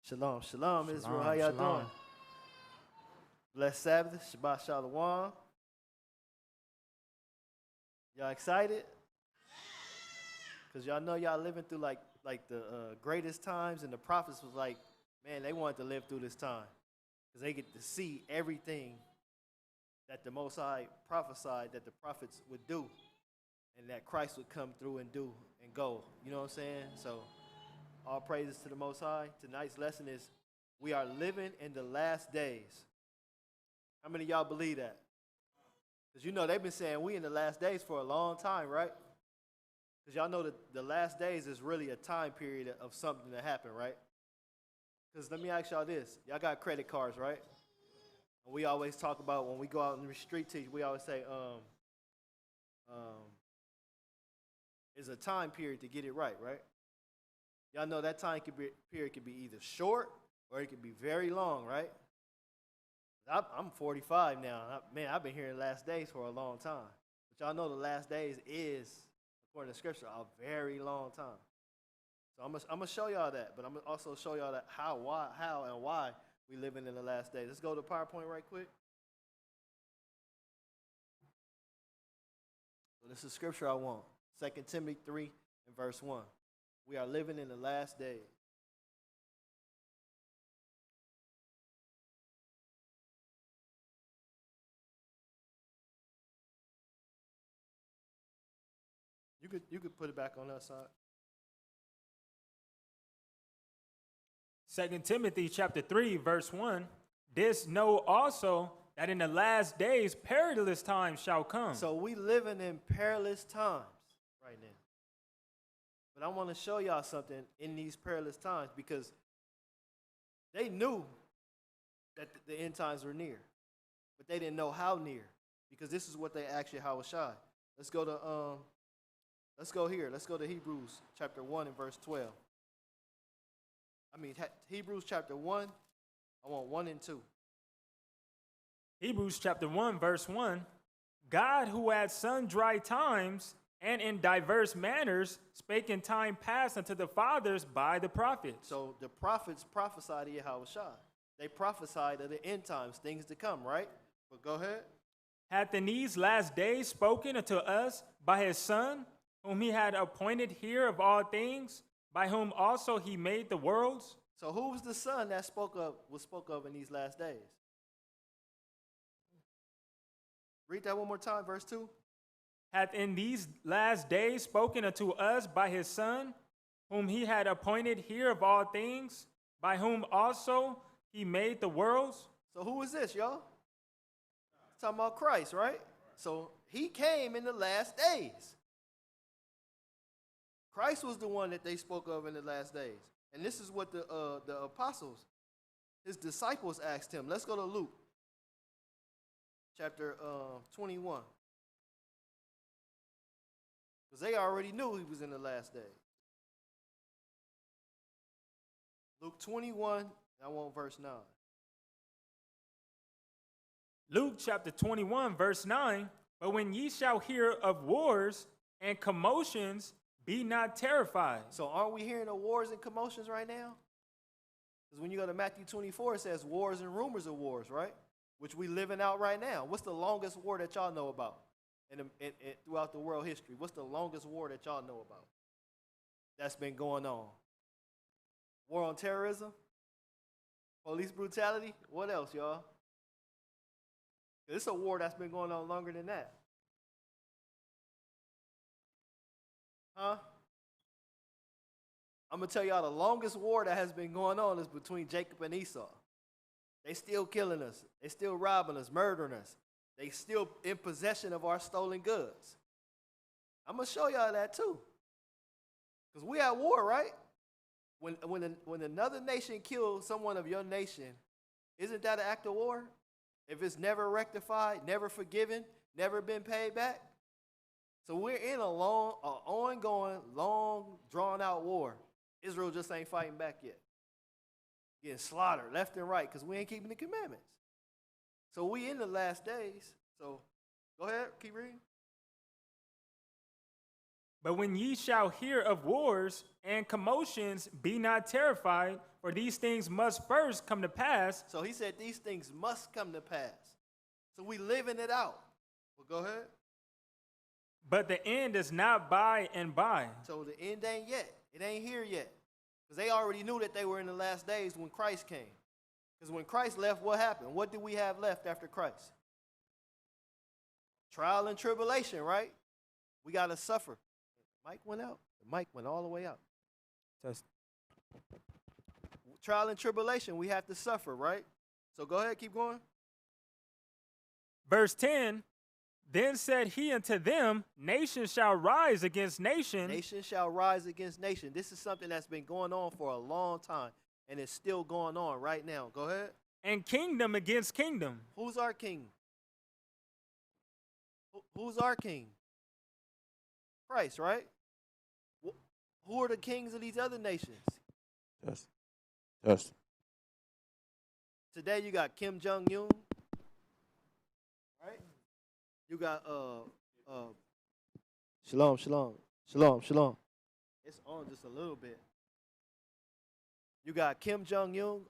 Shalom, shalom, Israel. How Shalom, y'all shalom. doing? Blessed Sabbath, Shabbat Shalom. Y'all excited? Because y'all know y'all living through like the greatest times, and the prophets was like, man, they wanted to live through this time because they get to see everything that the Most High prophesied that the prophets would do, and that Christ would come through and do and go. You know what I'm saying? So all praises to the Most High. Tonight's lesson is we are living in the last days. How many of y'all believe that? Because you know they've been saying we in the last days for a long time, right? Because y'all know that the last days is really a time period of something to happen, right? Because let me ask y'all this. Y'all got credit cards, right? And we always talk about when we go out in the street teach, we always say, it's a time period to get it right, right? Y'all know that period could be either short or it could be very long, right? I'm 45 now. Man, I've been here in the last days for a long time. But y'all know the last days is, according to Scripture, a very long time. So I'm gonna show y'all that, but I'm gonna also show y'all that how and why we living in the last days. Let's go to PowerPoint right quick. So this is Scripture I want. 2 Timothy 3 and verse 1. We are living in the last days. You could put it back on that side. 2 Timothy chapter 3, verse 1. This know also that in the last days perilous times shall come. So we living in perilous times right now. But I want to show y'all something in these perilous times because they knew that the end times were near, but they didn't know how near because this is what they actually how it shy. Let's go here. Let's go to Hebrews chapter 1 and verse 12. Hebrews chapter 1, I want 1 and 2. Hebrews chapter 1, verse 1. God, who at sundry times and in diverse manners spake in time past unto the fathers by the prophets. So the prophets prophesied to Yahushua. They prophesied of the end times, things to come, right? But go ahead. Hath in these last days spoken unto us by his Son, whom he had appointed heir of all things, by whom also he made the worlds. So who was the Son that was spoke of in these last days? Read that one more time, verse 2. Hath in these last days spoken unto us by his Son, whom he had appointed heir of all things, by whom also he made the worlds. So who is this, y'all? Talking about Christ, right? So he came in the last days. Christ was the one that they spoke of in the last days. And this is what the apostles, his disciples asked him. Let's go to Luke chapter 21. Because they already knew he was in the last days. Luke 21, I want verse 9. Luke chapter 21, verse 9. But when ye shall hear of wars and commotions, be not terrified. So aren't we hearing of wars and commotions right now? Because when you go to Matthew 24, it says wars and rumors of wars, right? Which we living out right now. What's the longest war that y'all know about throughout the world history? What's the longest war that y'all know about that's been going on? War on terrorism? Police brutality? What else, y'all? It's a war that's been going on longer than that. Huh? I'm going to tell y'all the longest war that has been going on is between Jacob and Esau. They still killing us. They still robbing us, murdering us. They still in possession of our stolen goods. I'm going to show y'all that too. Because we at war, right? When another nation kills someone of your nation, isn't that an act of war? If it's never rectified, never forgiven, never been paid back? So we're in a ongoing, long, drawn-out war. Israel just ain't fighting back yet. Getting slaughtered left and right because we ain't keeping the commandments. So we in the last days. So go ahead, keep reading. But when ye shall hear of wars and commotions, be not terrified, for these things must first come to pass. So he said these things must come to pass. So we living it out. Well, go ahead. But the end is not by and by. So the end ain't yet. It ain't here yet. Because they already knew that they were in the last days when Christ came. Because when Christ left, what happened? What did we have left after Christ? Trial and tribulation, right? We got to suffer. Mic went out. The mic went all the way out. Test. Trial and tribulation, we have to suffer, right? So go ahead, keep going. Verse 10, then said he unto them, nation shall rise against nation. Nation shall rise against nation. This is something that's been going on for a long time, and it's still going on right now. Go ahead. And kingdom against kingdom. Who's our king? Who's our king? Christ, right? Who are the kings of these other nations? Yes. Today you got Kim Jong-un, right? You got Shalom. It's on just a little bit. You got Kim Jong-un.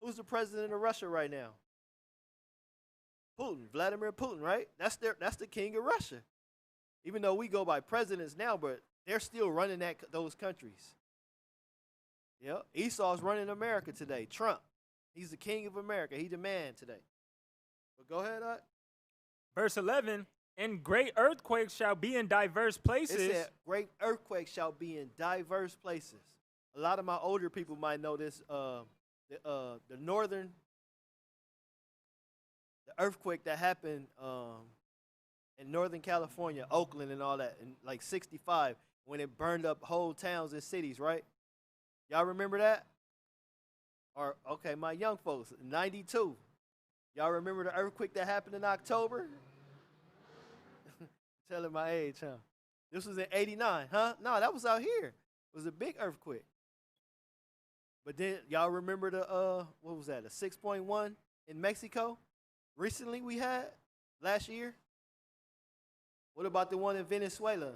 Who's the president of Russia right now? Putin, Vladimir Putin, right? That's the king of Russia. Even though we go by presidents now, but they're still running those countries. Yeah, Esau's running America today. Trump, he's the king of America. He's the man today. But go ahead, Verse 11, and great earthquakes shall be in diverse places. It said, great earthquakes shall be in diverse places. A lot of my older people might know this. The earthquake that happened in Northern California, Oakland and all that, in like 65, when it burned up whole towns and cities, right? Y'all remember that? Or, okay, my young folks, 92. Y'all remember the earthquake that happened in October? Telling my age, huh? This was in 89, huh? No, that was out here. It was a big earthquake. But then, y'all remember the, what was that, a 6.1 in Mexico? Recently we had, last year? What about the one in Venezuela?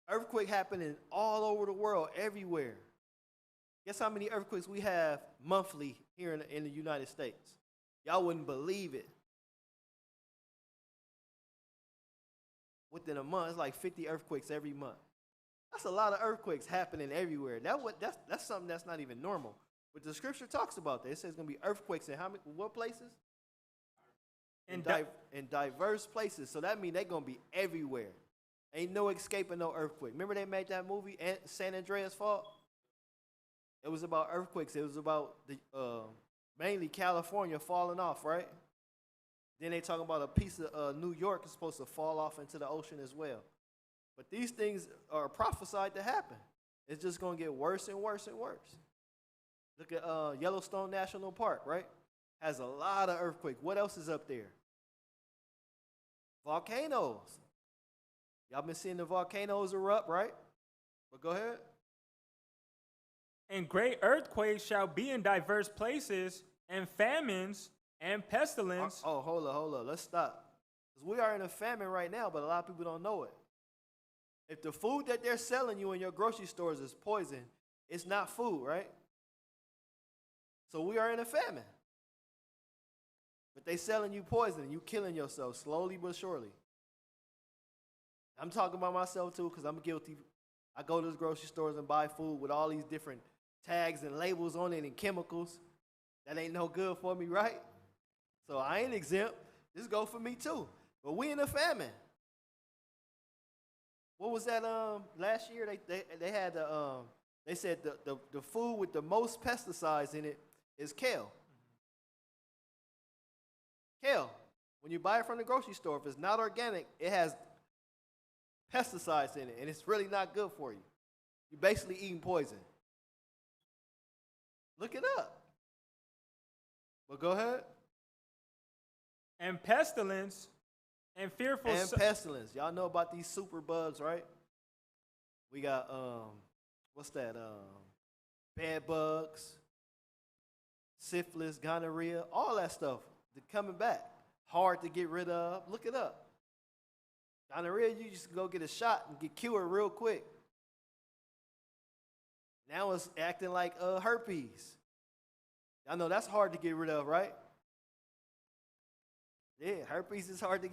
Earthquake happening all over the world, everywhere. Guess how many earthquakes we have monthly here in the United States? Y'all wouldn't believe it. Within a month, it's like 50 earthquakes every month. That's a lot of earthquakes happening everywhere. That's something that's not even normal. But the scripture talks about that. It says it's going to be earthquakes in what places? In diverse places. So that means they're going to be everywhere. Ain't no escaping no earthquake. Remember they made that movie, San Andreas Fault? It was about earthquakes. It was about mainly California falling off, right? Then they talk about a piece of New York is supposed to fall off into the ocean as well. But these things are prophesied to happen. It's just going to get worse and worse and worse. Look at Yellowstone National Park, right? Has a lot of earthquakes. What else is up there? Volcanoes. Y'all been seeing the volcanoes erupt, right? But go ahead. And great earthquakes shall be in diverse places, and famines and pestilence. Oh, hold on. Let's stop. Because we are in a famine right now, but a lot of people don't know it. If the food that they're selling you in your grocery stores is poison, it's not food, right? So we are in a famine. But they selling you poison, you killing yourself slowly but surely. I'm talking about myself too because I'm guilty. I go to the grocery stores and buy food with all these different tags and labels on it and chemicals. That ain't no good for me, right? So I ain't exempt. This go for me too. But we in a famine. What was that last year? They had they said the food with the most pesticides in it is kale. Kale. When you buy it from the grocery store, if it's not organic, it has pesticides in it, and it's really not good for you. You're basically eating poison. Look it up. But go ahead. And pestilence and fearful. And pestilence. Y'all know about these super bugs, right? We got what's that? Bed bugs, syphilis, gonorrhea, all that stuff. They're coming back. Hard to get rid of. Look it up. Gonorrhea, you just go get a shot and get cured real quick. Now it's acting like herpes. I know that's hard to get rid of, right? Yeah, herpes is hard to